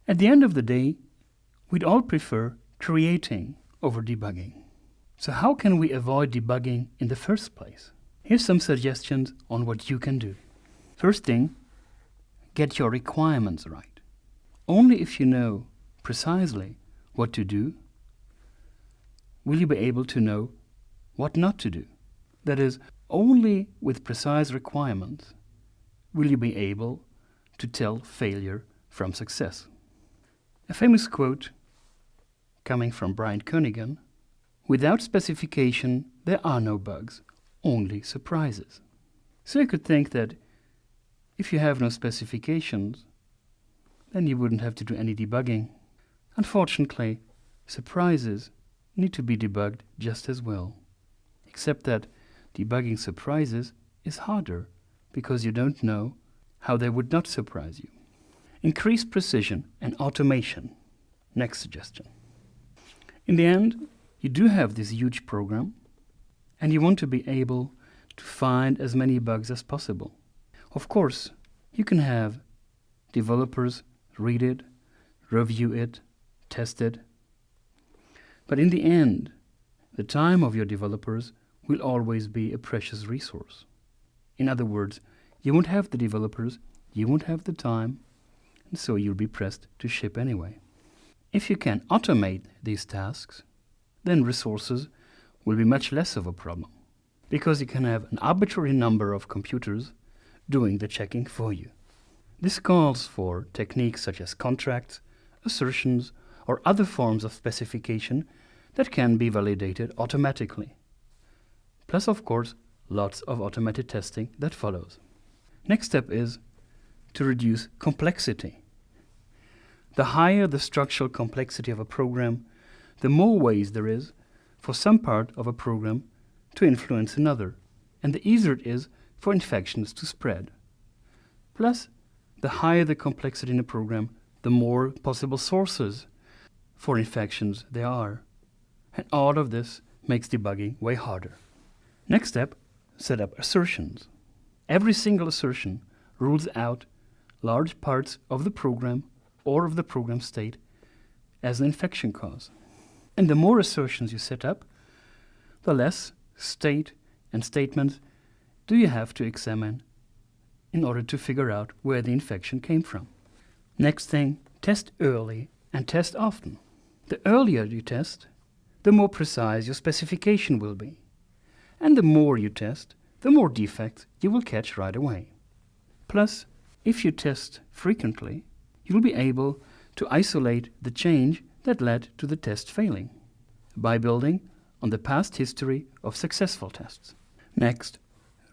At the end of the day, we'd all prefer creating over debugging. So how can we avoid debugging in the first place? Here's some suggestions on what you can do. First thing, get your requirements right. Only if you know precisely what to do, will you be able to know what not to do. That is, only with precise requirements will you be able to tell failure from success. A famous quote coming from Brian Kernighan: "Without specification, there are no bugs, only surprises." So you could think that if you have no specifications, then you wouldn't have to do any debugging. Unfortunately, surprises need to be debugged just as well, except that debugging surprises is harder because you don't know how they would not surprise you. Increase precision and automation. Next suggestion. In the end, you do have this huge program, and you want to be able to find as many bugs as possible. Of course, you can have developers read it, review it, test it. But in the end, the time of your developers will always be a precious resource. In other words, you won't have the developers, you won't have the time, and so you'll be pressed to ship anyway. If you can automate these tasks, then resources will be much less of a problem, because you can have an arbitrary number of computers doing the checking for you. This calls for techniques such as contracts, assertions, or other forms of specification that can be validated automatically. Plus, of course, lots of automated testing that follows. Next step is to reduce complexity. The higher the structural complexity of a program, the more ways there is for some part of a program to influence another, and the easier it is for infections to spread. Plus, the higher the complexity in a program, the more possible sources for infections there are. And all of this makes debugging way harder. Next step, set up assertions. Every single assertion rules out large parts of the program or of the program state as an infection cause. And the more assertions you set up, the less state and statements do you have to examine in order to figure out where the infection came from. Next thing, test early and test often. The earlier you test, the more precise your specification will be. And the more you test, the more defects you will catch right away. Plus, if you test frequently, you'll be able to isolate the change that led to the test failing by building on the past history of successful tests. Next,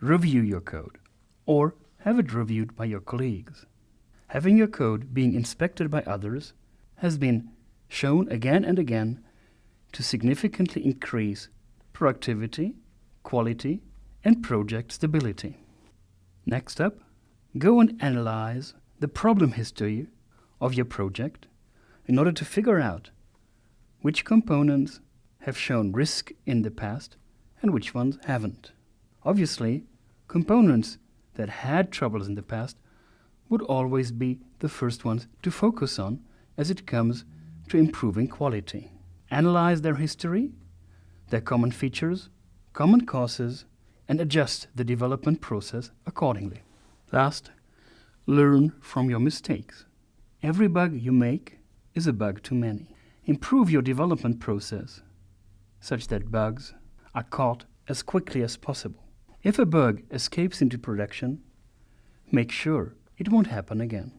review your code, or have it reviewed by your colleagues. Having your code being inspected by others has been shown again and again to significantly increase productivity, quality, and project stability. Next up, go and analyze the problem history of your project in order to figure out which components have shown risk in the past and which ones haven't. Obviously, components that had troubles in the past would always be the first ones to focus on as it comes to improving quality. Analyze their history, their common features, common causes, and adjust the development process accordingly. Last, learn from your mistakes. Every bug you make is a bug too many. Improve your development process such that bugs are caught as quickly as possible. If a bug escapes into production, make sure it won't happen again.